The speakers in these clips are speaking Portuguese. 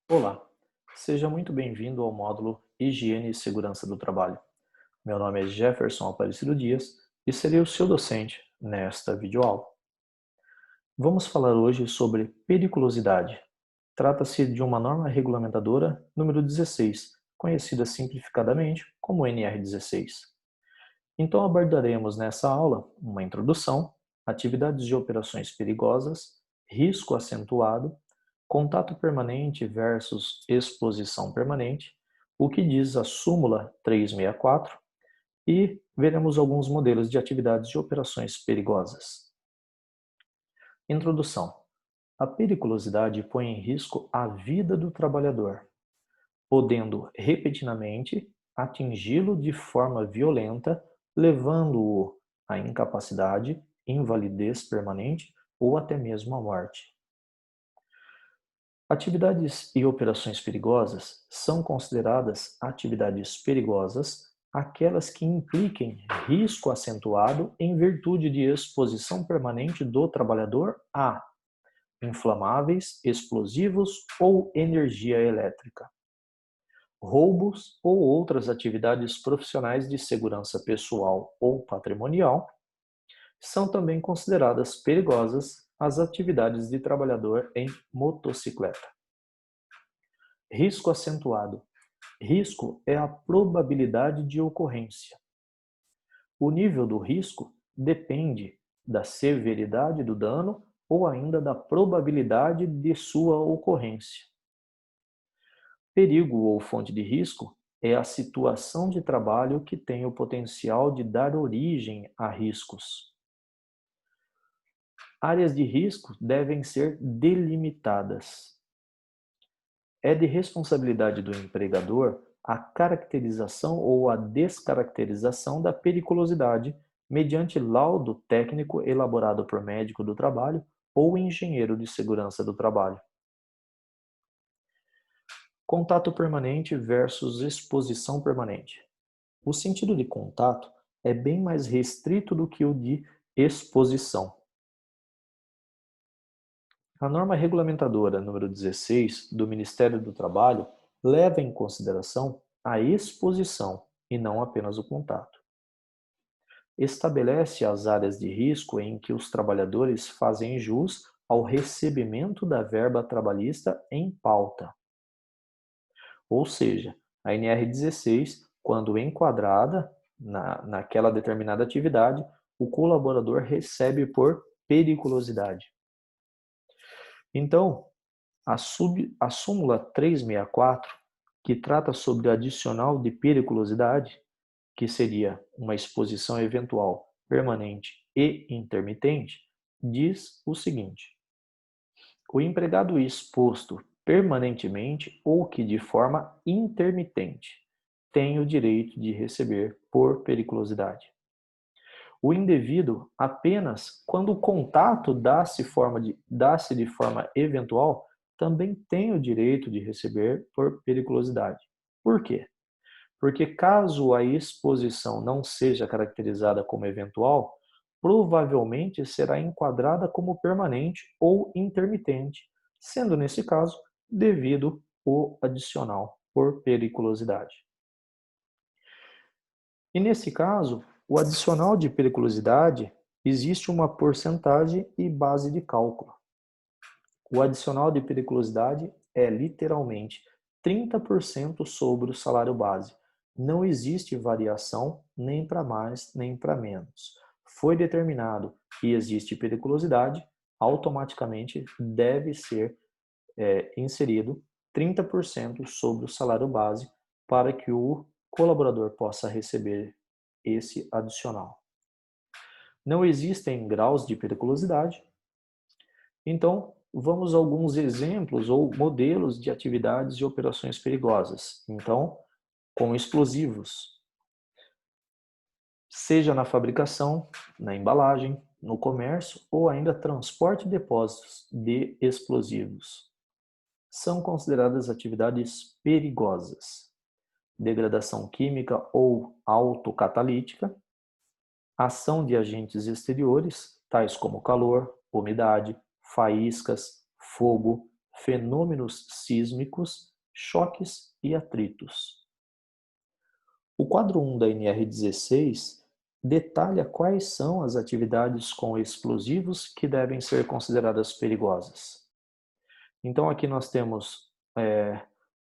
Olá, seja muito bem-vindo ao módulo Higiene e Segurança do Trabalho. Meu nome é Jefferson Aparecido Dias e serei o seu docente nesta videoaula. Vamos falar hoje sobre periculosidade. Trata-se de uma norma regulamentadora número 16, conhecida simplificadamente como NR16. Então abordaremos nessa aula uma introdução, atividades de operações perigosas, risco acentuado, contato permanente versus exposição permanente, o que diz a súmula 364 e veremos alguns modelos de atividades de operações perigosas. Introdução. A periculosidade põe em risco a vida do trabalhador, podendo repentinamente atingi-lo de forma violenta, levando-o à incapacidade, invalidez permanente ou até mesmo à morte. Atividades e operações perigosas são consideradas atividades perigosas aquelas que impliquem risco acentuado em virtude de exposição permanente do trabalhador a inflamáveis, explosivos ou energia elétrica, roubos ou outras atividades profissionais de segurança pessoal ou patrimonial. São também consideradas perigosas as atividades de trabalhador em motocicleta. Risco acentuado. Risco é a probabilidade de ocorrência. O nível do risco depende da severidade do dano ou ainda da probabilidade de sua ocorrência. Perigo ou fonte de risco é a situação de trabalho que tem o potencial de dar origem a riscos. Áreas de risco devem ser delimitadas. É de responsabilidade do empregador a caracterização ou a descaracterização da periculosidade mediante laudo técnico elaborado por médico do trabalho ou engenheiro de segurança do trabalho. Contato permanente versus exposição permanente. O sentido de contato é bem mais restrito do que o de exposição. A norma regulamentadora número 16 do Ministério do Trabalho leva em consideração a exposição e não apenas o contato. Estabelece as áreas de risco em que os trabalhadores fazem jus ao recebimento da verba trabalhista em pauta. Ou seja, a NR16, quando enquadrada naquela determinada atividade, o colaborador recebe por periculosidade. Então, a súmula 364, que trata sobre o adicional de periculosidade, que seria uma exposição eventual, permanente e intermitente, diz o seguinte: o empregado exposto permanentemente ou que de forma intermitente tem o direito de receber por periculosidade. O indevido apenas quando o contato dá-se de forma eventual também tem o direito de receber por periculosidade. Por quê? Porque caso a exposição não seja caracterizada como eventual, provavelmente será enquadrada como permanente ou intermitente, sendo nesse caso devido o adicional por periculosidade. E nesse caso, o adicional de periculosidade existe uma porcentagem e base de cálculo. O adicional de periculosidade é literalmente 30% sobre o salário base. Não existe variação nem para mais nem para menos. Foi determinado que existe periculosidade, automaticamente deve ser inserido 30% sobre o salário base para que o colaborador possa receber esse adicional. Não existem graus de periculosidade, então vamos a alguns exemplos ou modelos de atividades e operações perigosas. Então, com explosivos, seja na fabricação, na embalagem, no comércio ou ainda transporte e depósitos de explosivos. São consideradas atividades perigosas. Degradação química ou autocatalítica, ação de agentes exteriores, tais como calor, umidade, faíscas, fogo, fenômenos sísmicos, choques e atritos. O quadro 1 da NR16 detalha quais são as atividades com explosivos que devem ser consideradas perigosas. Então, aqui nós temos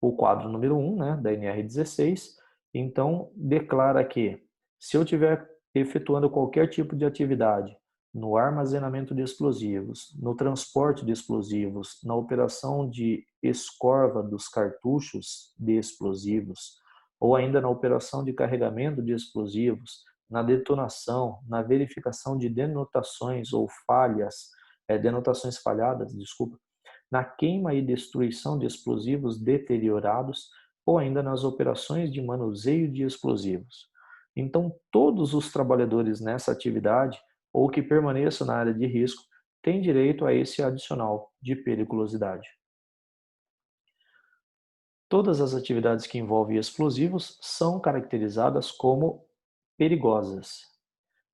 o quadro número 1, né, da NR16. Então, declara que se eu estiver efetuando qualquer tipo de atividade no armazenamento de explosivos, no transporte de explosivos, na operação de escorva dos cartuchos de explosivos, ou ainda na operação de carregamento de explosivos, na detonação, na verificação de denotações ou falhas, denotações falhadas, desculpa, na queima e destruição de explosivos deteriorados ou ainda nas operações de manuseio de explosivos. Então, todos os trabalhadores nessa atividade ou que permaneçam na área de risco têm direito a esse adicional de periculosidade. Todas as atividades que envolvem explosivos são caracterizadas como perigosas.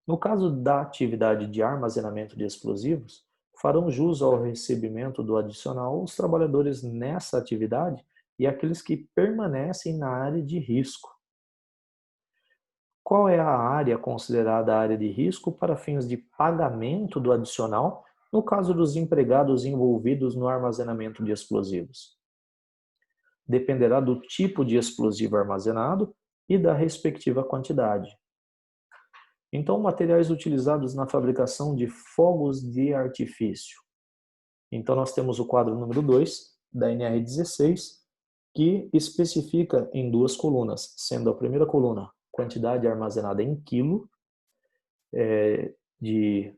No caso da atividade de armazenamento de explosivos, farão jus ao recebimento do adicional os trabalhadores nessa atividade e aqueles que permanecem na área de risco. Qual é a área considerada área de risco para fins de pagamento do adicional no caso dos empregados envolvidos no armazenamento de explosivos? Dependerá do tipo de explosivo armazenado e da respectiva quantidade. Então, materiais utilizados na fabricação de fogos de artifício. Então, nós temos o quadro número 2 da NR16, que especifica em duas colunas, sendo a primeira coluna quantidade armazenada em quilo de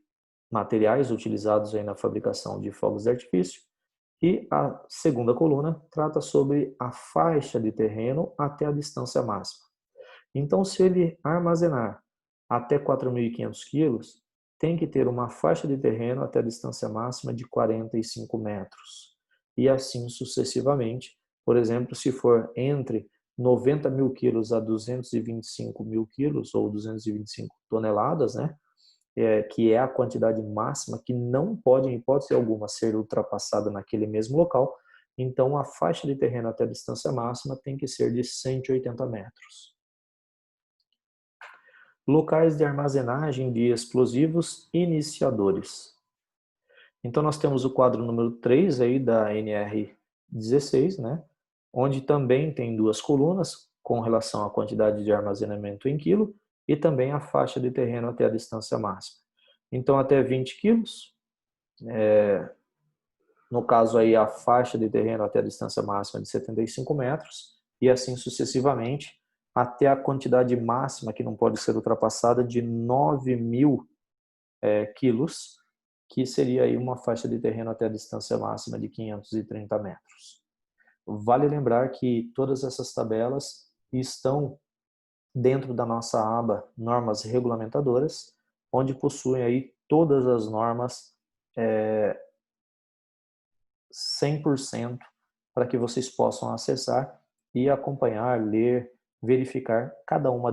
materiais utilizados aí na fabricação de fogos de artifício, e a segunda coluna trata sobre a faixa de terreno até a distância máxima. Então, se ele armazenar até 4.500 quilos, tem que ter uma faixa de terreno até a distância máxima de 45 metros. E assim sucessivamente. Por exemplo, se for entre 90 mil quilos a 225 mil quilos, ou 225 toneladas, né? Que é a quantidade máxima que não pode, em hipótese alguma, ser ultrapassada naquele mesmo local, então a faixa de terreno até a distância máxima tem que ser de 180 metros. Locais de armazenagem de explosivos iniciadores. Então nós temos o quadro número 3 aí da NR16, né? Onde também tem duas colunas com relação à quantidade de armazenamento em quilo e também a faixa de terreno até a distância máxima. Então até 20 quilos, no caso aí a faixa de terreno até a distância máxima de 75 metros e assim sucessivamente até a quantidade máxima que não pode ser ultrapassada de 9.000 quilos, que seria aí uma faixa de terreno até a distância máxima de 530 metros. Vale lembrar que todas essas tabelas estão dentro da nossa aba Normas Regulamentadoras, onde possuem aí todas as normas 100% para que vocês possam acessar e acompanhar, ler, verificar cada uma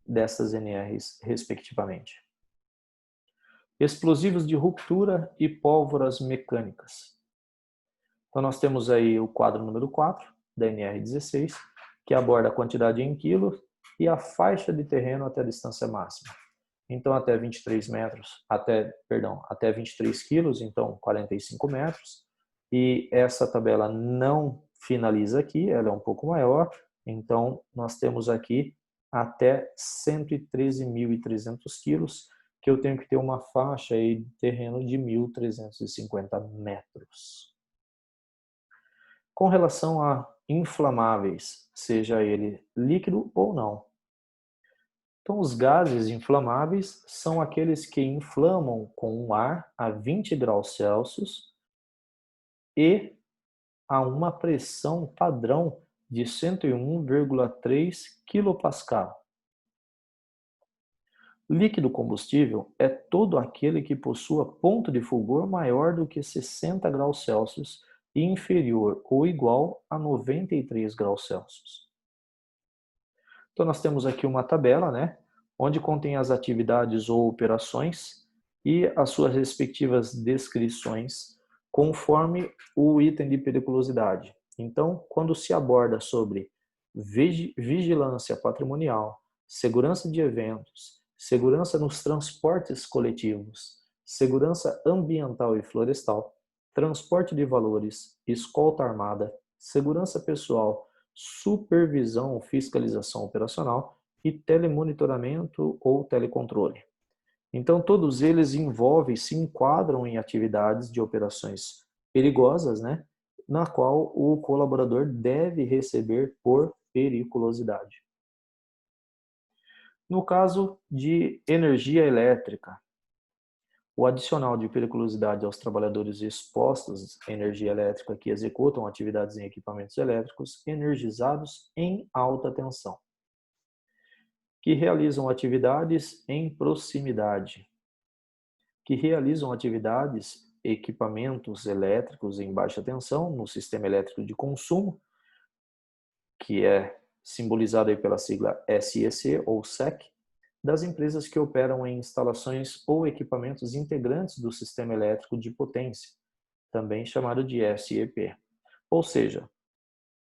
dessas NRs respectivamente. Explosivos de ruptura e pólvoras mecânicas. Então nós temos aí o quadro número 4 da NR16, que aborda a quantidade em quilos e a faixa de terreno até a distância máxima. Então até 23 metros, até 23 quilos, então 45 metros. E essa tabela não finaliza aqui, ela é um pouco maior, então nós temos aqui até 113.300 quilos, que eu tenho que ter uma faixa aí de terreno de 1.350 metros. Com relação a inflamáveis, seja ele líquido ou não. Então, os gases inflamáveis são aqueles que inflamam com o ar a 20 graus Celsius e a uma pressão padrão de 101,3 kPa. Líquido combustível é todo aquele que possua ponto de fulgor maior do que 60 graus Celsius e inferior ou igual a 93 graus Celsius. Então nós temos aqui uma tabela, né, onde contém as atividades ou operações e as suas respectivas descrições conforme o item de periculosidade. Então, quando se aborda sobre vigilância patrimonial, segurança de eventos, segurança nos transportes coletivos, segurança ambiental e florestal, transporte de valores, escolta armada, segurança pessoal, supervisão ou fiscalização operacional e telemonitoramento ou telecontrole. Então, todos eles envolvem, se enquadram em atividades de operações perigosas, né, na qual o colaborador deve receber por periculosidade. No caso de energia elétrica, o adicional de periculosidade aos trabalhadores expostos à energia elétrica que executam atividades em equipamentos elétricos energizados em alta tensão, que realizam atividades em proximidade, que realizam atividades, equipamentos elétricos em baixa tensão no sistema elétrico de consumo, que é simbolizado aí pela sigla SEC ou SEC, das empresas que operam em instalações ou equipamentos integrantes do sistema elétrico de potência, também chamado de SEP. Ou seja,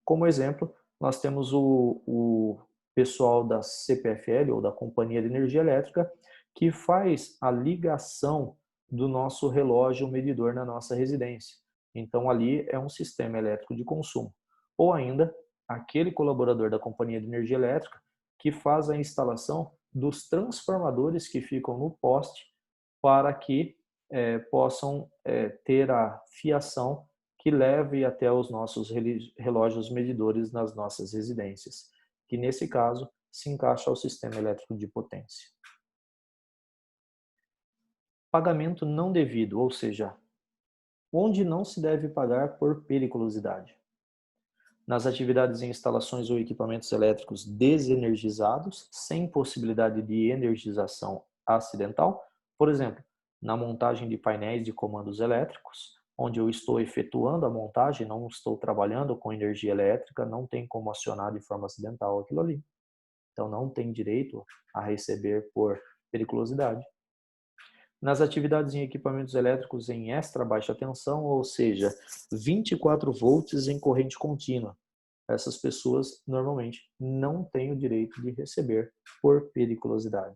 como exemplo, nós temos o pessoal da CPFL, ou da Companhia de Energia Elétrica, que faz a ligação do nosso relógio medidor na nossa residência. Então, ali é um sistema elétrico de consumo. Ou ainda, aquele colaborador da Companhia de Energia Elétrica que faz a instalação dos transformadores que ficam no poste para que possam ter a fiação que leve até os nossos relógios medidores nas nossas residências, que nesse caso se encaixa ao sistema elétrico de potência. Pagamento não devido, ou seja, onde não se deve pagar por periculosidade. Nas atividades em instalações ou equipamentos elétricos desenergizados, sem possibilidade de energização acidental, por exemplo, na montagem de painéis de comandos elétricos, onde eu estou efetuando a montagem, não estou trabalhando com energia elétrica, não tem como acionar de forma acidental aquilo ali. Então, não tem direito a receber por periculosidade. Nas atividades em equipamentos elétricos em extra baixa tensão, ou seja, 24 volts em corrente contínua, essas pessoas normalmente não têm o direito de receber por periculosidade.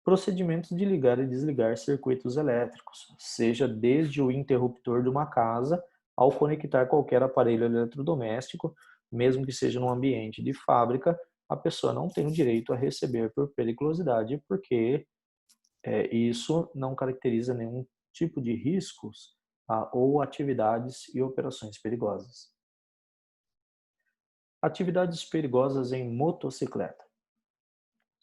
Procedimentos de ligar e desligar circuitos elétricos, seja desde o interruptor de uma casa ao conectar qualquer aparelho eletrodoméstico, mesmo que seja num ambiente de fábrica, a pessoa não tem o direito a receber por periculosidade, porque isso não caracteriza nenhum tipo de riscos ou atividades e operações perigosas. Atividades perigosas em motocicleta.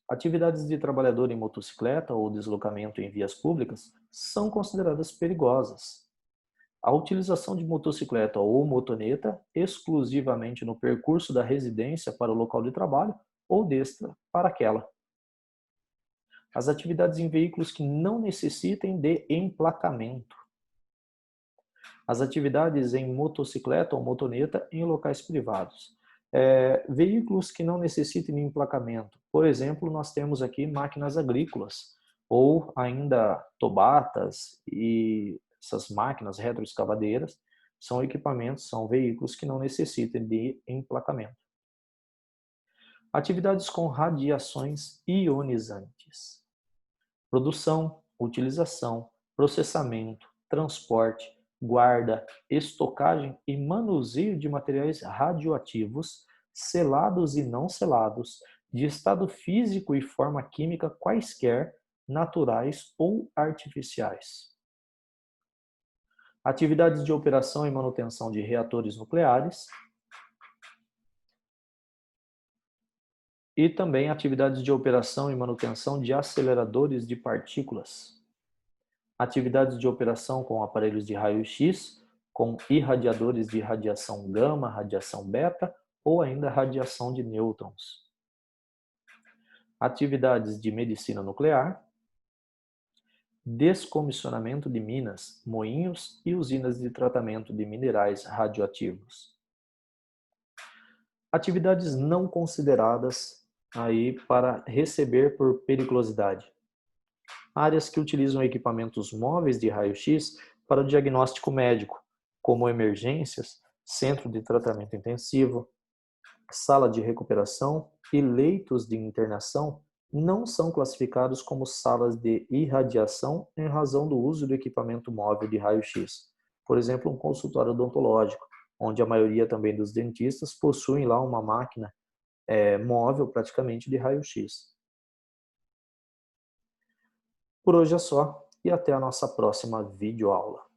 Atividades de trabalhador em motocicleta ou deslocamento em vias públicas são consideradas perigosas. A utilização de motocicleta ou motoneta exclusivamente no percurso da residência para o local de trabalho ou desta para aquela. As atividades em veículos que não necessitem de emplacamento. As atividades em motocicleta ou motoneta em locais privados. Veículos que não necessitem de emplacamento. Por exemplo, nós temos aqui máquinas agrícolas ou ainda tobatas e essas máquinas retroescavadeiras são equipamentos, são veículos que não necessitem de emplacamento. Atividades com radiações ionizantes. Produção, utilização, processamento, transporte, guarda, estocagem e manuseio de materiais radioativos, selados e não selados, de estado físico e forma química quaisquer, naturais ou artificiais. Atividades de operação e manutenção de reatores nucleares. E também atividades de operação e manutenção de aceleradores de partículas. Atividades de operação com aparelhos de raio-x, com irradiadores de radiação gama, radiação beta ou ainda radiação de nêutrons. Atividades de medicina nuclear, descomissionamento de minas, moinhos e usinas de tratamento de minerais radioativos. Atividades não consideradas aí para receber por periculosidade. Áreas que utilizam equipamentos móveis de raio-x para o diagnóstico médico, como emergências, centro de tratamento intensivo, sala de recuperação e leitos de internação, não são classificados como salas de irradiação em razão do uso do equipamento móvel de raio-x. Por exemplo, um consultório odontológico, onde a maioria também dos dentistas possuem lá uma máquina móvel praticamente de raio-x. Por hoje é só e até a nossa próxima videoaula.